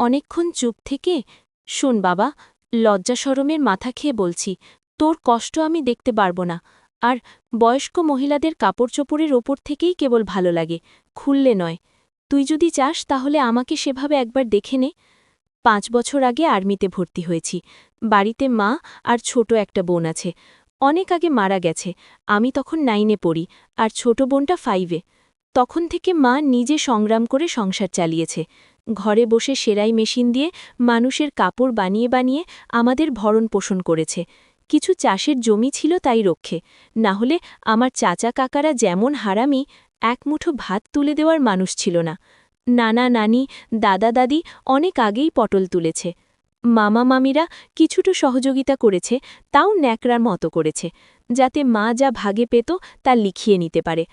অনেকক্ষণ চুপ থেকে, শোন বাবা, লজ্জা শরমের মাথা খেয়ে বলছি, তোর কষ্ট আমি দেখতে পারব না। আর বয়স্ক মহিলাদের কাপড়চোপড়ের ওপর থেকেই কেবল ভালো লাগে, খুললে নয়। তুই যদি চাস তাহলে আমাকে সেভাবে একবার দেখে নে। 5 বছর আগে আর্মিতে ভর্তি হয়েছি। বাড়িতে মা আর ছোট একটা বোন আছে। অনেক আগে মারা গেছে। আমি তখন 9-এ পড়ি, আর ছোট বোনটা 5-এ। তখন থেকে মা নিজে সংগ্রাম করে সংসার চালিয়েছে। ঘরে বসে সেলাই মেশিন দিয়ে মানুষের কাপড় বানিয়ে বানিয়ে আমাদের ভরণ পোষণ করেছে। কিছু চাষের জমি ছিল তাই রক্ষে, না হলে আমার চাচা কাকারা যেমন হারামি, এক মুঠো ভাত তুলে দেওয়ার মানুষ ছিল না। নানা নানি, দাদা দাদি অনেক আগেই পটল তুলেছে। মামা মামিরা কিছুটা সহযোগিতা করেছে, তাও ন্যাকড়ার মতো করেছে, যাতে মা যা ভাগে পেত তা লিখিয়ে নিতে পারে।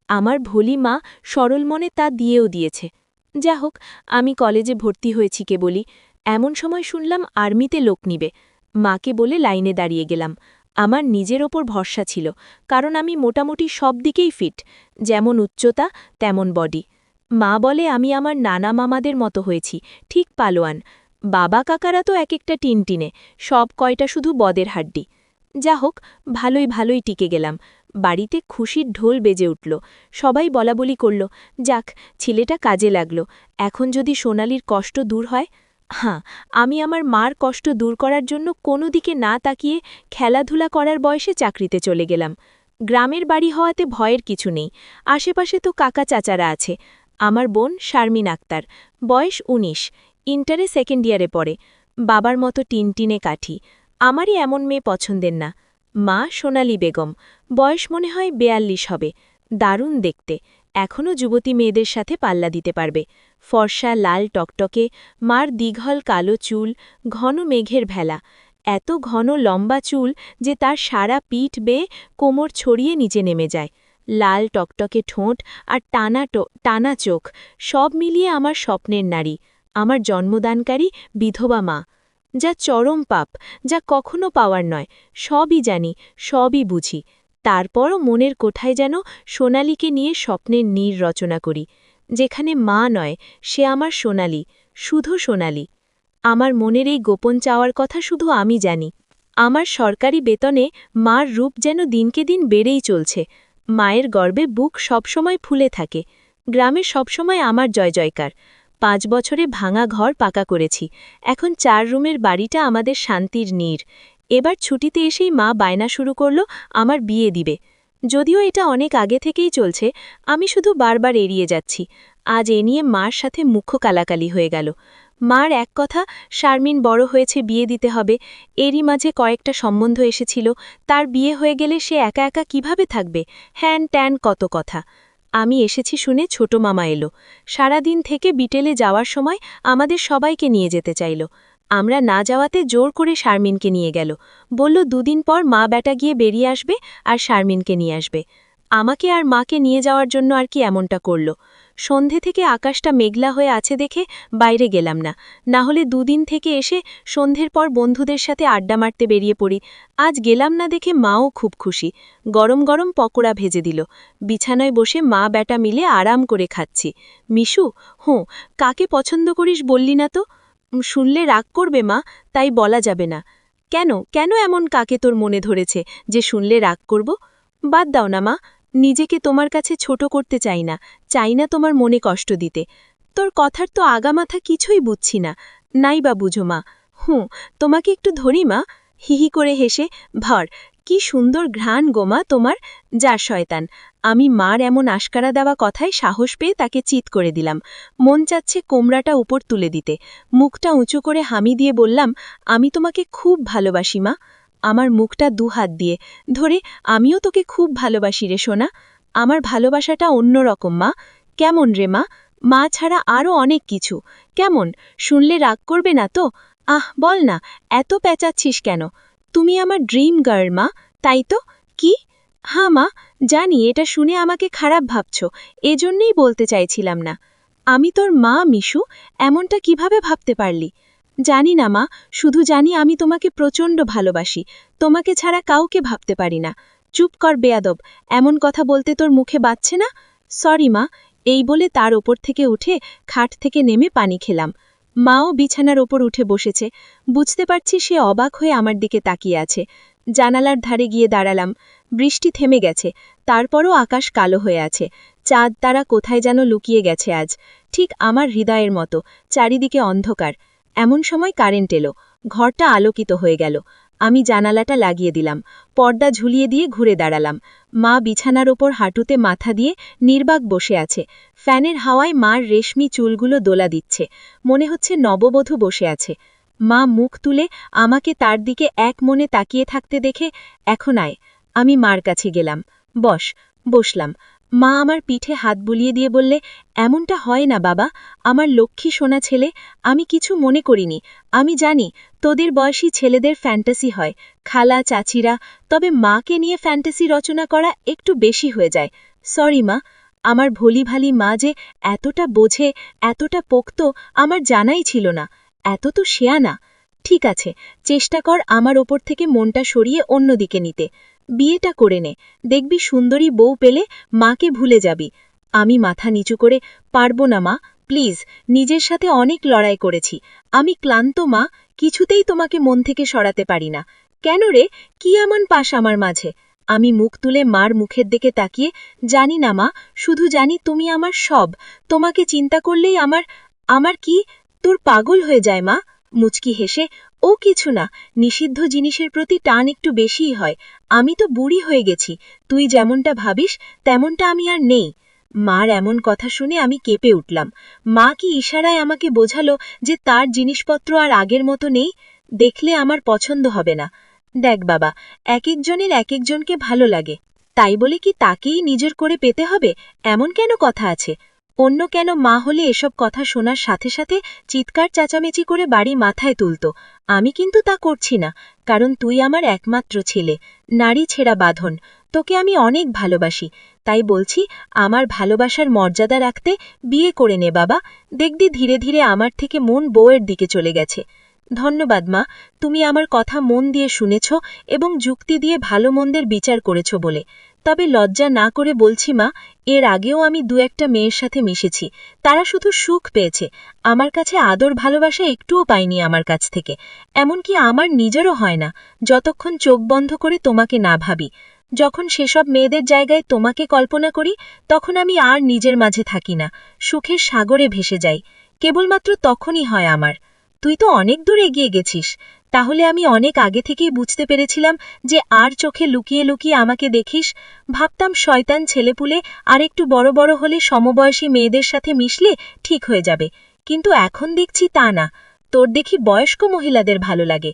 আমার ভোলি মা সরল মনে তা দিয়েও দিয়েছে। যা হোক, আমি কলেজে ভর্তি হয়েছি কেবলই, এমন সময় শুনলাম আর্মিতে লোক নিবে। মাকে বলে লাইনে দাঁড়িয়ে গেলাম। আমার নিজের ওপর ভরসা ছিল, কারণ আমি মোটামুটি সব দিকেই ফিট, যেমন উচ্চতা তেমন বডি। মা বলে আমি আমার নানা মামাদের মতো হয়েছি, ঠিক পালোয়ান। বাবা কাকারা তো এক একটা টিনটিনে, সব কয়টা শুধু বদের হাড্ডি। যা হোক, ভালোই ভালোই টিকে গেলাম। বাড়িতে খুশির ঢোল বেজে উঠল। সবাই বলাবলি করল, যাক, ছেলেটা কাজে লাগল। এখন যদি সোনালির কষ্ট দূর হয়। হ্যাঁ, আমি আমার মার কষ্ট দূর করার জন্য কোনো দিকে না তাকিয়ে খেলাধুলা করার বয়সে চাকরিতে চলে গেলাম। গ্রামের বাড়ি হওয়াতে ভয়ের কিছু নেই, আশেপাশে তো কাকা চাচারা আছে। আমার বোন শারমিন আক্তার, বয়স 19, ইন্টারে 2nd ইয়ারে পড়ে। বাবার মতো টিনটিনে কাঠি। আমারই এমন মেয়ে পছন্দের না। মা সোনালি বেগম, বয়স মনে হয় 42 হবে, দারুণ দেখতে, এখনও যুবতী মেয়েদের সাথে পাল্লা দিতে পারবে। ফর্সা লাল টকটকে, মার দীঘল কালো চুল, ঘন মেঘের ভেলা, এত ঘন লম্বা চুল যে তার সারা পিঠ বেয়ে কোমর ছড়িয়ে নিচে নেমে যায়। লাল টকটকে ঠোঁট আর টানা চোখ, সব মিলিয়ে আমার স্বপ্নের নারী, আমার জন্মদানকারী বিধবা মা। যা চরম পাপ, যা কখনো পাওয়ার নয়, সবই জানি, সবই বুঝি। তারপরও মনের কোঠায় যেন সোনালীকে নিয়ে স্বপ্নের নীড় রচনা করি, যেখানে মা নয়, সে আমার সোনালী, শুধু সোনালী। আমার মনের এই গোপন চাওয়ার কথা শুধু আমি জানি। আমার সরকারি বেতনে মার রূপ যেন দিনকে দিন বেড়েই চলছে। মায়ের গর্বে বুক সবসময় ফুলে থাকে। গ্রামে সবসময় আমার জয় জয়কার। 5 বছরে ভাঙা ঘর পাকা করেছি, এখন 4 রুমের বাড়িটা আমাদের শান্তির নীড়। এবার ছুটিতে এসেই মা বায়না শুরু করল আমার বিয়ে দিবে। যদিও এটা অনেক আগে থেকেই চলছে, আমি শুধু বারবার এড়িয়ে যাচ্ছি। আজ এ নিয়ে মার সাথে মুখ্য কালাকালি হয়ে গেল। মার এক কথা, শারমিন বড় হয়েছে, বিয়ে দিতে হবে। এরই মাঝে কয়েকটা সম্বন্ধ এসেছিল, তার বিয়ে হয়ে গেলে সে একা একা কিভাবে থাকবে, হ্যান ট্যান কত কথা। আমি এসেছি শুনে ছোট মামা এলো। সারাদিন থেকে বিটেলে যাওয়ার সময় আমাদের সবাইকে নিয়ে যেতে চাইল। আমরা না যাওয়াতে জোর করে শারমিনকে নিয়ে গেল। বলল 2 দিন পর মা বেটা গিয়ে বেরিয়ে আসবে আর শারমিনকে নিয়ে আসবে। আমাকে আর মাকে নিয়ে যাওয়ার জন্য আর কি এমনটা করল। সন্ধে থেকে আকাশটা মেঘলা হয়ে আছে দেখে বাইরে গেলাম না, না হলে 2 দিন থেকে এসে সন্ধ্যের পর বন্ধুদের সাথে আড্ডা মারতে বেরিয়ে পড়ি। আজ গেলাম না দেখে মাও খুব খুশি, গরম গরম পকোড়া ভেজে দিল। বিছানায় বসে মা বেটা মিলে আরাম করে খাচ্ছি। মিশু, হোঁ, কাকে পছন্দ করিস বললি না তো? শুনলে রাগ করবে মা, তাই বলা যাবে না। কেন কেন এমন কাকে তোর মনে ধরেছে যে শুনলে রাগ করব? বাদ দাও না মা, নিজেকে তোমার কাছে ছোট করতে চাই না তোমার মনে কষ্ট দিতে। তোর কথার তো আগামাথা কিছুই বুঝছি না, নাই বা বুঝো মা। তোমাকে একটু ধরি মা। হিহি করে হেসে, ভর, কি সুন্দর ঘ্রাণ গোমা তোমার। যা শয়তান। আমি মার এমন আশকারা দেওয়া কথায় সাহস পেয়ে তাকে চিৎ করে দিলাম। মন চাচ্ছে কোমড়াটা উপর তুলে দিতে। মুখটা উঁচু করে হামি দিয়ে বললাম, আমি তোমাকে খুব ভালোবাসি মা। আমার মুখটা 2 হাত দিয়ে ধরে, আমিও তোকে খুব ভালোবাসি রে সোনা। আমার ভালোবাসাটা অন্যরকম মা। কেমন রে মা? মা ছাড়া আরও অনেক কিছু। কেমন? শুনলে রাগ করবে না তো? বল না, এত পেঁচাচ্ছিস কেন? তুমি আমার ড্রিম গার্ল মা, তাই তো? কি? হ্যাঁ মা, জানি এটা শুনে আমাকে খারাপ ভাবছ, এজন্যই বলতে চাইছিলাম না। আমি তোর মা মিশু, এমনটা কিভাবে ভাবতে পারলি? জানি না মা, শুধু জানি আমি তোমাকে প্রচণ্ড ভালোবাসি, তোমাকে ছাড়া কাউকে ভাবতে পারি না। চুপ কর বেয়াদব, এমন কথা বলতে তোর মুখে বাজছে না? সরি মা। এই বলে তার ওপর থেকে উঠে খাট থেকে নেমে পানি খেলাম। মাও বিছানার ওপর উঠে বসেছে। বুঝতে পারছি সে অবাক হয়ে আমার দিকে তাকিয়ে আছে। জানালার ধারে গিয়ে দাঁড়ালাম। বৃষ্টি থেমে গেছে, তারপরও আকাশ কালো হয়ে আছে। চাঁদ তারা কোথায় যেন লুকিয়ে গেছে আজ, ঠিক আমার হৃদয়ের মতো। চারিদিকে অন্ধকার। এমন সময় কারেন্ট এলো। ঘরটা আলোকিত হয়ে গেল। আমি জানালাটা লাগিয়ে দিলাম, পর্দা ঝুলিয়ে দিয়ে ঘুরে দাঁড়ালাম। মা বিছানার ওপর হাঁটুতে মাথা দিয়ে নির্বাক বসে আছে। ফ্যানের হাওয়ায় মার রেশমি চুলগুলো দোলা দিচ্ছে। মনে হচ্ছে নববধূ বসে আছে। মা মুখ তুলে আমাকে তার দিকে এক মনে তাকিয়ে থাকতে দেখে, এখন আয়। আমি মার কাছে গেলাম। বসলাম। মা আমার পিঠে হাত বুলিয়ে দিয়ে বললে, এমনটা হয় না বাবা, আমার লক্ষ্মী সোনা ছেলে। আমি কিছু মনে করিনি। আমি জানি তোদের বয়সী ছেলেদের ফ্যান্টাসি হয়, খালা চাচিরা, তবে মাকে নিয়ে ফ্যান্টাসি রচনা করা একটু বেশি হয়ে যায়। সরি মা। আমার ভোলিভালি মা যে এতটা বোঝে, এতটা পোক্ত, আমার জানাই ছিল না। এত তো শেয়ানা। ঠিক আছে, চেষ্টা কর আমার ওপর থেকে মনটা সরিয়ে অন্যদিকে নিতে। বিয়েটা করে নে, দেখবি সুন্দরী বউ পেলে মাকে ভুলে যাবি। আমি মাথা নিচু করে, পারব না মা, প্লিজ। নিজের সাথে অনেক লড়াই করেছি। আমি ক্লান্ত মা, কিছুতেই তোমাকে মন থেকে সরাতে পারি না। কেন রে, কি এমন পাশ আমার মাঝে? আমি মুখ তুলে মার মুখের দিকে তাকিয়ে, জানি না মা, শুধু জানি তুমি আমার সব। তোমাকে চিন্তা করলেই আমার কি তোর পাগল হয়ে যায় মা। মুচকি হেসে, ও কিছু না, নিষিদ্ধ জিনিসের প্রতি টান একটু বেশিই হয়। আমি তো বুড়ি হয়ে গেছি, তুই যেমনটা ভাবিস তেমনটা আমি আর নেই। মার এমন কথা শুনে আমি কেঁপে উঠলাম। মা কি ইশারায় আমাকে বোঝালো যে তার জিনিসপত্র আর আগের মতো নেই? দেখলে আমার পছন্দ হবে না। দেখ বাবা, এক একজনের এক একজনকে ভালো লাগে, তাই বলে কি তাকেই নিজের করে পেতে হবে এমন কেন কথা আছে? অন্য কেন মা হলে এসব কথা শোনার সাথে সাথে চিৎকার চাচামেচি করে বাড়ি মাথায় তুলত। আমি কিন্তু তা করছি না, কারণ তুই আমার একমাত্র ছেলে, নারী ছেঁড়া বাঁধন। তোকে আমি অনেক ভালোবাসি, তাই বলছি আমার ভালোবাসার মর্যাদা রাখতে বিয়ে করে নে বাবা। দেখবি ধীরে ধীরে আমার থেকে মন বউয়ের দিকে চলে গেছে। ধন্যবাদ মা, তুমি আমার কথা মন দিয়ে শুনেছ এবং যুক্তি দিয়ে ভালো মন্দের বিচার করেছ বলে। তবে লজ্জা না করে বলছি মা, এর আগেও আমি দু একটা মেয়ের সাথে মিশেছি, তারা শুধু সুখ পেয়েছে, আমার কাছে আদর ভালোবাসা একটুও পাইনি আমার কাছ থেকে। এমনকি আমার নিজেরও হয় না, যতক্ষণ চোখ বন্ধ করে তোমাকে না ভাবি। যখন সেসব মেয়েদের জায়গায় তোমাকে কল্পনা করি, তখন আমি আর নিজের মাঝে থাকি না, সুখের সাগরে ভেসে যাই। কেবলমাত্র তখনই হয় আমার। তুই তো অনেক দূর এগিয়ে গেছিস, তাহলে আমি অনেক আগে থেকেই বুঝতে পেরেছিলাম যে আর চোখে লুকিয়ে লুকিয়ে আমাকে দেখিস। ভাবতাম শয়তান ছেলেপুলে আর একটু বড় বড় হলে সমবয়সী মেয়েদের সাথে মিশলে ঠিক হয়ে যাবে, কিন্তু এখন দেখছি তা না। তোর দেখি বয়স্ক মহিলাদের ভালো লাগে।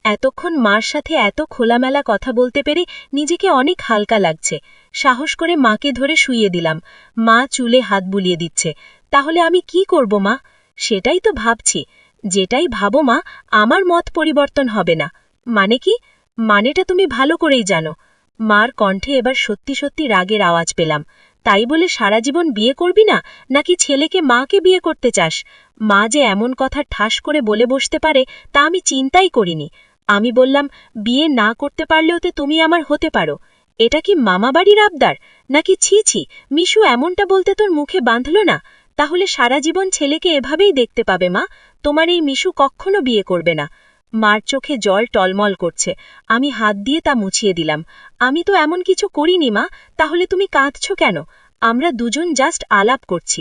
এতক্ষণ মার সাথে এত খোলামেলা কথা বলতে পেরে নিজেকে অনেক হালকা লাগছে। সাহস করে মাকে ধরে শুইয়ে দিলাম। মা চুলে হাত বুলিয়ে দিচ্ছে। তাহলে আমি কি করব মা? সেটাই তো ভাবছি। যেটাই ভাবো মা, আমার মত পরিবর্তন হবে না। মানে কি? মানেটা তুমি ভালো করেই জানো। মার কণ্ঠে এবার সত্যি সত্যি রাগের আওয়াজ পেলাম। তাই বলে সারা জীবন বিয়ে করবি না, নাকি ছেলেকে মাকে বিয়ে করতে চাস? মা যে এমন কথা ঠাস করে বলে বসতে পারে তা আমি চিন্তাই করিনি। আমি বললাম, বিয়ে না করতে পারলেও তো তুমি আমার হতে পারো। এটা কি মামাবাড়ির আবদার, নাকি ছি ছি, মিশু এমনটা বলতে তোর মুখে বাঁধল না? তাহলে সারা জীবন ছেলেকে এভাবেই দেখতে পাবে মা, তোমার এই মিশু কখনো বিয়ে করবে না। মার চোখে জল টলমল করছে। আমি হাত দিয়ে তা মুছিয়ে দিলাম। আমি তো এমন কিছু করিনি মা, তাহলে তুমি কাঁদছ কেন? আমরা দুজন জাস্ট আলাপ করছি।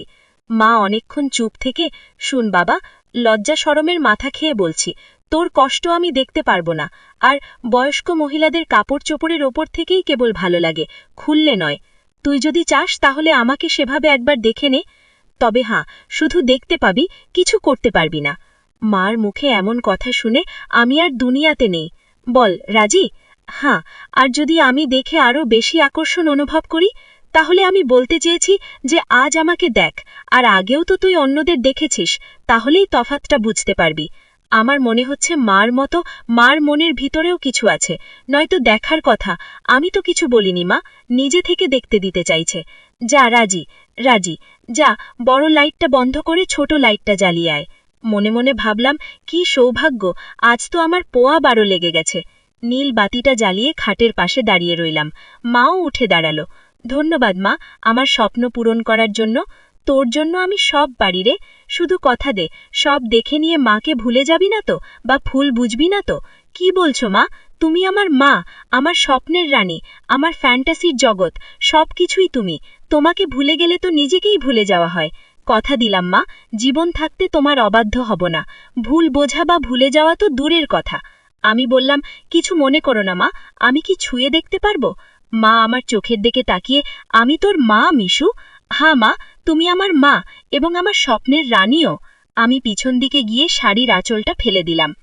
মা অনেকক্ষণ চুপ থেকে, শুন বাবা, লজ্জা শরমের মাথা খেয়ে বলছি, তোর কষ্ট আমি দেখতে পারবো না। আর বয়স্ক মহিলাদের কাপড় চোপড়ের ওপর থেকেই কেবল ভালো লাগে, খুললে নয়। তুই যদি চাস তাহলে আমাকে সেভাবে একবার দেখে নে। তবে হ্যাঁ, শুধু দেখতে পাবি, কিছু করতে পারবি না। মার মুখে এমন কথা শুনে আমি আর দুনিয়াতে নেই। বল, রাজি? হ্যাঁ, আর যদি আমি দেখে আরও বেশি আকর্ষণ অনুভব করি? তাহলে আমি বলতে চেয়েছি যে আজ আমাকে দেখ, আর আগেও তো তুই অন্যদের দেখেছিস, তাহলেই তফাতটা বুঝতে পারবি। আমার মনে হচ্ছে মার মতো মার মনের ভিতরেও কিছু আছে, নয়তো দেখার কথা। আমি তো কিছু বলিনি মা, নিজে থেকে দেখতে দিতে চাইছে। যা রাজি, রাজি, যা, বড় লাইটটা বন্ধ করে ছোট লাইটটা জ্বালিয়ে আয়। মনে মনে ভাবলাম, কি সৌভাগ্য, আজ তো আমার পোয়া 12 লেগে গেছে। নীল বাতিটা জ্বালিয়ে খাটের পাশে দাঁড়িয়ে রইলাম। মাও উঠে দাঁড়ালো। ধন্যবাদ মা, আমার স্বপ্ন পূরণ করার জন্য। তোর জন্য আমি সব পারি রে, শুধু কথা দে, সব দেখে নিয়ে মাকে ভুলে যাবি না তো, বা ফুল বুঝবি না তো? কি বলছো মা? তুমি আমার মা, আমার স্বপ্নের রানী, আমার ফ্যান্টাসির জগৎ, সবকিছুই তুমি। তোমাকে ভুলে গেলে তো নিজেকেই ভুলে যাওয়া হয়। কথা দিলাম মা, জীবন থাকতে তোমার অবাধ্য হব না। ভুল বোঝা বা ভুলে যাওয়া তো দূরের কথা। আমি বললাম, কিছু মনে করো না মা, আমি কি ছুঁয়ে দেখতে পারবো? মা আমার চোখের দিকে তাকিয়ে, আমি তোর মা মিশু? হ্যাঁ মা, তুমি আমার মা এবং আমার স্বপ্নের রানীও। আমি পিছন দিকে গিয়ে শাড়ির আঁচলটা ফেলে দিলাম।